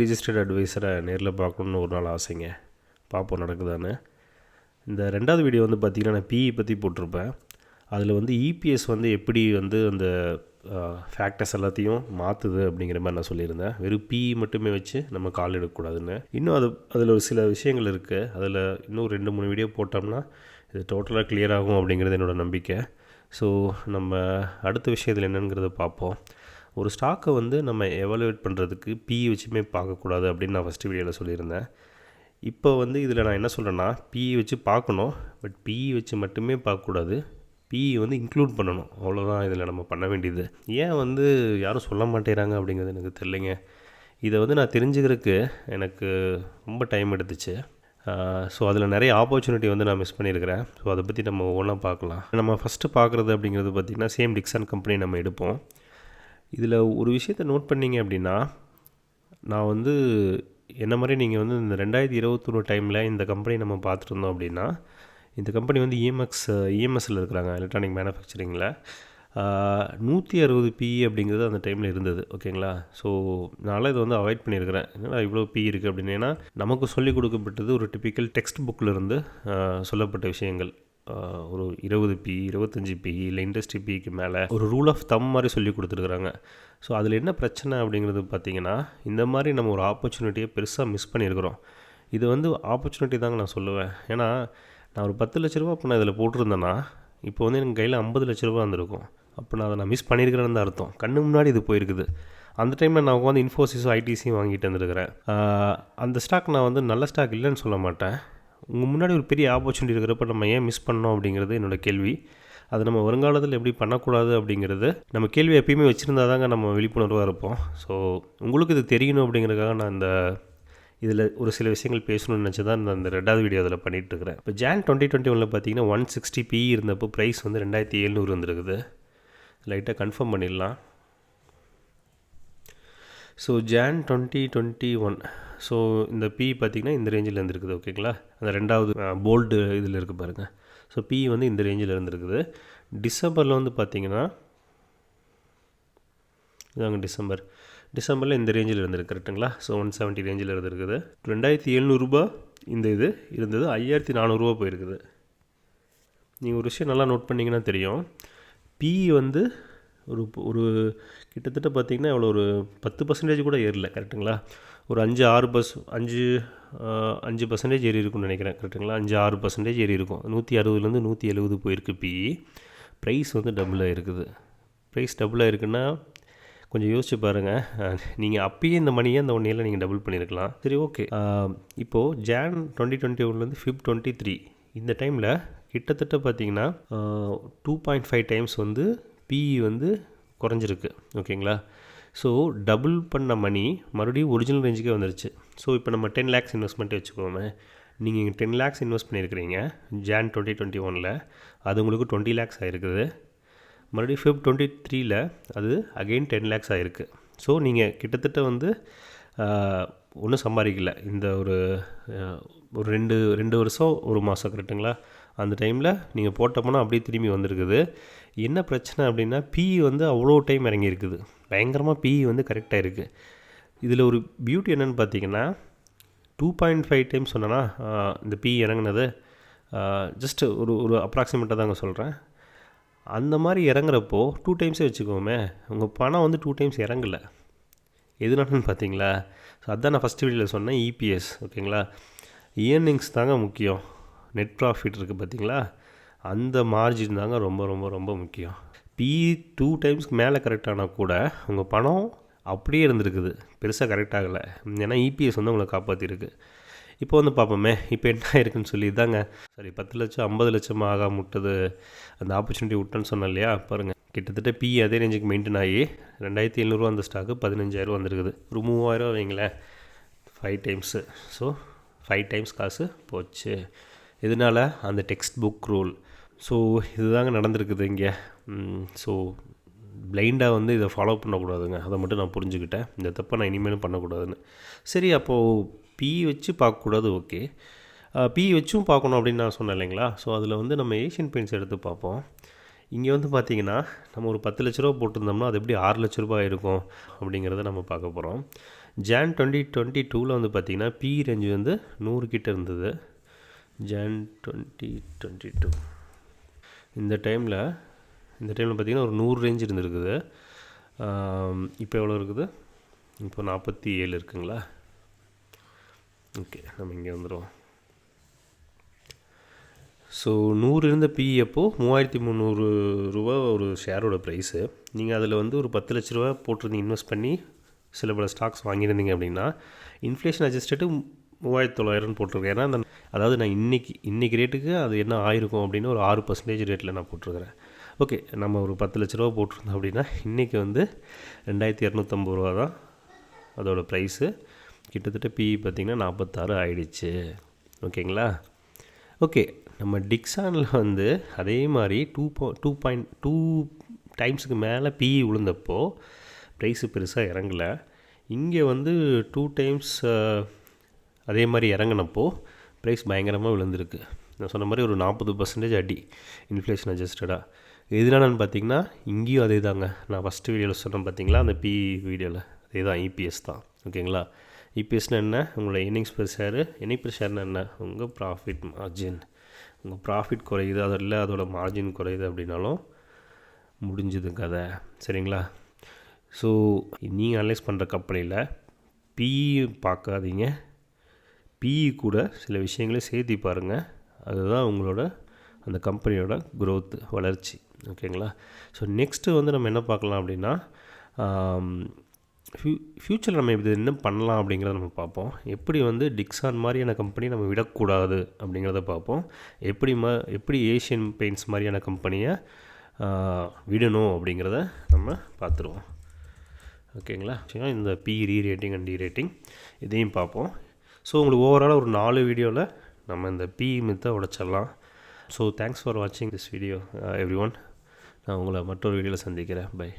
Registered அட்வைஸரை நேரில் பார்க்கணுன்னு ஒரு நாள் ஆசைங்க. பார்ப்போம் நடக்குதான்னு. இந்த 2வது வீடியோ வந்து பார்த்திங்கன்னா நான் பிஇ பற்றி போட்டிருப்பேன். அதில் வந்து இபிஎஸ் வந்து எப்படி வந்து அந்த ஃபேக்டர்ஸ் எல்லாத்தையும் மாற்றுது அப்படிங்கிற மாதிரி நான் சொல்லியிருந்தேன். வெறும் பிஇ மட்டுமே வச்சு நம்ம கால் எடுக்கக்கூடாதுன்னு. இன்னும் அதில் ஒரு சில விஷயங்கள் இருக்குது. அதில் இன்னும் 2-3 வீடியோ போட்டோம்னா இது டோட்டலாக கிளியர் ஆகும் அப்படிங்கிறது என்னோடய நம்பிக்கை. ஸோ நம்ம அடுத்த விஷயத்தில் என்னங்கிறத பார்ப்போம். ஒரு ஸ்டாக்கை வந்து நம்ம எவாலுவேட் பண்ணுறதுக்கு பிஇ வச்சுமே பார்க்கக்கூடாது அப்படின்னு நான் ஃபஸ்ட்டு வீடியோவில் சொல்லியிருந்தேன். இப்போ வந்து இதில் நான் என்ன சொல்கிறேன்னா, பிஇ வச்சு பார்க்கணும், பட் பிஇ வச்சு மட்டுமே பார்க்கக்கூடாது, பிஇ வந்து இன்க்ளூட் பண்ணணும். அவ்வளோதான் இதில் நம்ம பண்ண வேண்டியது. ஏன் வந்து யாரும் சொல்ல மாட்டேறாங்க அப்படிங்கிறது எனக்கு தெரியலைங்க. இதை வந்து நான் தெரிஞ்சுக்கிறதுக்கு எனக்கு ரொம்ப டைம் எடுத்துச்சு. ஸோ அதில் நிறைய ஆப்பர்ச்சுனிட்டி வந்து நான் மிஸ் பண்ணியிருக்கிறேன். ஸோ அதை பற்றி நம்ம ஒவ்வொன்றா பார்க்கலாம். நம்ம ஃபஸ்ட்டு பார்க்குறது அப்படிங்கிறது பார்த்திங்கன்னா சேம் டிக்சன் கம்பெனி நம்ம எடுப்போம். இதில் ஒரு விஷயத்தை நோட் பண்ணிங்க அப்படின்னா, நான் வந்து என்ன மாதிரி நீங்கள் வந்து இந்த 2021 டைமில் இந்த கம்பெனி நம்ம பார்த்துருந்தோம் அப்படின்னா, இந்த கம்பெனி வந்து இஎம்எஸ்சில் இருக்கிறாங்க, எலக்ட்ரானிக் மேனுஃபேக்சரிங்கில். 160 பிஇ அப்படிங்கிறது அந்த டைமில் இருந்தது. ஓகேங்களா? ஸோ நான் இதை வந்து அவாய்ட் பண்ணியிருக்கிறேன். என்னடா இவ்வளோ பிஇ இருக்குது அப்படின்னு. ஏன்னா நமக்கு சொல்லிக் கொடுக்கப்பட்டது ஒரு டிப்பிக்கல் டெக்ஸ்ட் புக்கில் இருந்து சொல்லப்பட்ட விஷயங்கள். ஒரு 20 பிஇ 25 பிஇ இல்லை இண்டஸ்ட்ரி பிஇக்கு மேலே ஒரு ரூல் ஆஃப் தம் மாதிரி சொல்லி கொடுத்துருக்குறாங்க. ஸோ அதில் என்ன பிரச்சனை அப்படிங்கிறது பார்த்திங்கன்னா, இந்த மாதிரி நம்ம ஒரு ஆப்பர்ச்சுனிட்டியை பெருசாக மிஸ் பண்ணியிருக்கிறோம். இது வந்து ஆப்பர்ச்சுனிட்டி தாங்க நான் சொல்லுவேன். ஏன்னா நான் ஒரு 10 லட்ச ரூபா இப்போ நான் இதில் போட்டிருந்தேன்னா, இப்போ வந்து எனக்கு கையில் 50 லட்ச ரூபா வந்திருக்கும். அப்போ நான் அதை மிஸ் பண்ணியிருக்கிறேன்னு தான் அர்த்தம். கண்ணு முன்னாடி இது போயிருக்குது. அந்த டைமில் நான் உட்காந்து இன்ஃபோசிஸும் ஐடிசியும் வாங்கிட்டு வந்துருக்கிறேன். அந்த ஸ்டாக் நான் வந்து நல்ல ஸ்டாக் இல்லைன்னு சொல்ல மாட்டேன். உங்கள் முன்னாடி ஒரு பெரிய ஆப்பர்ச்சுனிட்டி இருக்கிறப்ப நம்ம ஏன் மிஸ் பண்ணோம் அப்படிங்கிறது என்னோடய கேள்வி. அது நம்ம வருங்காலத்தில் எப்படி பண்ணக்கூடாது அப்படிங்கிறது நம்ம கேள்வி எப்பயுமே வச்சுருந்தா தாங்க நம்ம விழிப்புணர்வாக இருப்போம். ஸோ உங்களுக்கு இது தெரியணும் அப்படிங்கிறதுக்காக நான் இதில் ஒரு சில விஷயங்கள் பேசணும்னு நினச்சி தான் நான் இந்த 2வது வீடியோ அதில் பண்ணிகிட்ருக்கிறேன். இப்போ ஜான் 2021 பார்த்தீங்கன்னா 160 பிஇ இருந்தப்போ ப்ரைஸ் வந்து 2700 வந்துருக்குது. லைட்டாக கன்ஃபார்ம் பண்ணிடலாம். ஸோ ஜான் 2021 ஸோ இந்த பிஇ பார்த்திங்கன்னா இந்த ரேஞ்சில் இருந்துருக்குது. ஓகேங்களா? அந்த 2வது போல்டு இதில் இருக்குது பாருங்கள். ஸோ பிஇ வந்து இந்த ரேஞ்சில் இருந்துருக்குது. டிசம்பரில் வந்து பார்த்திங்கன்னா இதாங்க டிசம்பரில் இந்த ரேஞ்சில் இருந்திருக்கு. கரெக்டுங்களா? ஸோ 170 ரேஞ்சில் இருந்திருக்குது. 2700 ரூபா இந்த இது இருந்தது, 5400 ரூபா போயிருக்குது. நீங்கள் ஒரு விஷயம் நல்லா நோட் பண்ணிங்கன்னா தெரியும். பிஇ வந்து ஒரு கிட்டத்தட்ட பார்த்திங்கன்னா எவ்வளோ ஒரு 10% கூட ஏறல. கரெக்டுங்களா? ஒரு 5% ஏறி இருக்குன்னு நினைக்கிறேன். கரெக்டுங்களா? 5-6% ஏறி இருக்கும். 160லேருந்து 170 போயிருக்கு பிஇ. ப்ரைஸ் வந்து டபுளாக இருக்குது. ப்ரைஸ் டபுளாக இருக்குன்னா கொஞ்சம் யோசிச்சு பாருங்கள். நீங்கள் அப்பயே இந்த மணியை இந்த 1 இயரில் நீங்கள் டபுள் பண்ணியிருக்கலாம். சரி, ஓகே. இப்போது ஜான் 2021 ஃபிப் 23 இந்த டைமில் கிட்டத்தட்ட பார்த்திங்கன்னா 2.5 டைம்ஸ் வந்து பிஇ வந்து குறைஞ்சிருக்கு. ஓகேங்களா? ஸோ டபுள் பண்ண மணி மறுபடியும் ஒரிஜினல் ரேஞ்சுக்கே வந்துருச்சு. ஸோ இப்போ நம்ம 10 lakhs இன்வெஸ்ட்மெண்ட்டே வச்சுக்கோமே. நீங்கள் 10 lakhs இன்வெஸ்ட் பண்ணியிருக்கிறீங்க ஜான் 2021. அது உங்களுக்கு 20 lakhs ஆகிருக்குது. மறுபடியும் ஃபிப் 23 அது அகெயின் 10 lakhs ஆகிருக்கு. ஸோ நீங்கள் கிட்டத்தட்ட வந்து ஒன்றும் சம்பாதிக்கல. இந்த ஒரு 2 வருஷம் 1 மாதம் கரெக்டுங்களா? அந்த டைமில் நீங்கள் போட்டோம்னா அப்படியே திரும்பி வந்திருக்குது. என்ன பிரச்சனை அப்படின்னா, பிஇ வந்து அவ்வளோ டைம் இறங்கியிருக்குது. பயங்கரமாக பிஇ வந்து கரெக்டாக இருக்குது. இதில் ஒரு பியூட்டி என்னென்னு பார்த்தீங்கன்னா, 2.5 டைம்ஸ் சொன்னேன்னா இந்த பிஇ இறங்குனது ஜஸ்ட் ஒரு அப்ராக்சிமேட்டாக தாங்க சொல்கிறேன். அந்த மாதிரி இறங்குறப்போ 2 டைம்ஸே வச்சுக்கோமே, உங்கள் பணம் வந்து 2 டைம்ஸ் இறங்கலை. எதுனாலன்னு பார்த்தீங்களா? ஸோ அதுதான் நான் ஃபஸ்ட்டு வீடியோவில் சொன்னேன், இபிஎஸ். ஓகேங்களா? இயர்னிங்ஸ் தாங்க முக்கியம். நெட் ப்ராஃபிட் இருக்குது பார்த்தீங்களா? அந்த மார்ஜின் தாங்க ரொம்ப ரொம்ப ரொம்ப முக்கியம். பிஇ 2 டைம்ஸ்க்கு மேலே கரெக்டானால் கூட உங்கள் பணம் அப்படியே இருந்திருக்குது, பெருசாக கரெக்ட் ஆகலை. ஏன்னா இபிஎஸ் வந்து உங்களை காப்பாற்றிருக்கு. இப்போ வந்து பார்ப்போமே இப்போ என்ன ஆயிருக்குன்னு சொல்லி தாங்க. சரி, 10 லட்சம் 50 லட்சம் ஆக முட்டது அந்த ஆப்பர்ச்சுனிட்டி விட்டேன்னு சொன்னேன் இல்லையா? பாருங்கள், கிட்டத்தட்ட பிஇ அதே ரேஞ்சுக்கு மெயின்டைன் ஆகி 2700 அந்த ஸ்டாக்கு 15000 வந்துருக்குது. ஒரு 3000 வைங்களேன், 5 டைம்ஸு. ஸோ 5 டைம்ஸ் காசு போச்சு. இதனால் அந்த டெக்ஸ்ட் புக் ரூல். ஸோ இதுதாங்க நடந்திருக்குது இங்கே. ஸோ பிளைண்டாக வந்து இதை ஃபாலோ பண்ணக்கூடாதுங்க. அதை மட்டும் நான் புரிஞ்சுக்கிட்டேன். இந்த தப்பை நான் இனிமேலும் பண்ணக்கூடாதுன்னு. சரி, அப்போது பிஇ வச்சு பார்க்கக்கூடாது, ஓகே. பிஇ வச்சும் பார்க்கணும் அப்படின்னு நான் சொன்னேன் இல்லைங்களா? ஸோ அதில் வந்து நம்ம ஏஷியன் பெயிண்ட்ஸ் எடுத்து பார்ப்போம். இங்கே வந்து பார்த்திங்கன்னா நம்ம ஒரு 10 லட்ச ரூபா போட்டிருந்தோம்னா அது எப்படி 6 லட்ச ரூபா இருக்கும் அப்படிங்கிறத நம்ம பார்க்க போகிறோம். ஜான் 2022 வந்து பார்த்திங்கன்னா பி ரேஞ்சு வந்து 100 கிட்ட இருந்தது. ஜான் 2022 இந்த டைமில் பார்த்திங்கன்னா ஒரு 100 ரேஞ்ச் இருந்துருக்குது. இப்போ எவ்வளோ இருக்குது? இப்போ 47 இருக்குங்களா? ஓகே, நம்ம இங்கே வந்துடுவோம். ஸோ 100 இருந்த பிஇ அப்போது 3300 ரூபா ஒரு ஷேரோட ப்ரைஸு. நீங்கள் அதில் வந்து ஒரு 10 லட்ச ரூபா போட்டிருந்தீங்க, இன்வெஸ்ட் பண்ணி சில பல ஸ்டாக்ஸ் வாங்கியிருந்தீங்க அப்படின்னா இன்ஃப்ளேஷன் அட்ஜஸ்டடு 3900 போட்டிருக்கேன். ஏன்னா அதாவது நான் இன்றைக்கி ரேட்டுக்கு அது என்ன ஆயிருக்கும் அப்படின்னு ஒரு 6% ரேட்டில் நான் போட்டிருக்கிறேன். ஓகே, நம்ம ஒரு 10 லட்ச ரூபா போட்டிருந்தோம் அப்படின்னா இன்றைக்கி வந்து 2250 ரூபா தான் அதோடய ப்ரைஸு. கிட்டத்தட்ட பிஇ பார்த்திங்கன்னா 46 ஆகிடுச்சு. ஓகேங்களா? ஓகே, நம்ம டிக்ஸானில் வந்து அதே மாதிரி 2.2 டைம்ஸுக்கு மேலே பிஇ விழுந்தப்போ ப்ரைஸு பெருசாக இறங்கலை. இங்கே வந்து 2 டைம்ஸ் அதே மாதிரி இறங்கினப்போ ப்ரைஸ் பயங்கரமாக விழுந்திருக்கு. நான் சொன்ன மாதிரி ஒரு 40% அடி இன்ஃப்ளேஷன் அட்ஜஸ்டடாக. எதுனாலன்னு பார்த்தீங்கன்னா இங்கேயும் அதே தாங்க. நான் ஃபஸ்ட்டு வீடியோவில் சொன்னேன் பார்த்தீங்களா, அந்த பிஇ வீடியோவில் அதே தான், இபிஎஸ் தான். ஓகேங்களா? இபிஎஸ்னால் என்ன? உங்களோட earnings per share. Earning per ஷேர்னால் என்ன? உங்கள் ப்ராஃபிட் மார்ஜின். உங்கள் ப்ராஃபிட் குறையுது, அதில் அதோட மார்ஜின் குறையுது அப்படின்னாலும் முடிஞ்சுது கதை. சரிங்களா? ஸோ நீங்கள் அனலைஸ் பண்ணுற கம்பெனியில் பிஇ பார்க்காதீங்க, பிஇ கூட சில விஷயங்களே சேர்த்து பாருங்கள். அதுதான் உங்களோட அந்த கம்பெனியோட க்ரோத்து, வளர்ச்சி. ஓகேங்களா? ஸோ நெக்ஸ்ட்டு வந்து நம்ம என்ன பார்க்கலாம் அப்படின்னா, ஃப்யூச்சரில் நம்ம இது என்ன பண்ணலாம் அப்படிங்கிறத நம்ம பார்ப்போம். எப்படி வந்து டிக்ஸான் மாதிரியான கம்பெனி நம்ம விடக்கூடாது அப்படிங்கிறத பார்ப்போம். எப்படி ஏஷியன் பெயிண்ட்ஸ் மாதிரியான கம்பெனியை விடணும் அப்படிங்கிறத நம்ம பார்த்துருவோம். ஓகேங்களா? இந்த பி ரேட்டிங் அண்ட் ரேட்டிங் இதையும் பார்ப்போம். ஸோ உங்களுக்கு ஓவராலாக ஒரு 4 வீடியோவில் நம்ம இந்த பிஇ மித்தை உடைச்சிடலாம். ஸோ தேங்க்ஸ் ஃபார் வாட்சிங் திஸ் வீடியோ எவ்ரி ஒன். நான் உங்களை மற்றொரு வீடியோவில் சந்திக்கிறேன். பை.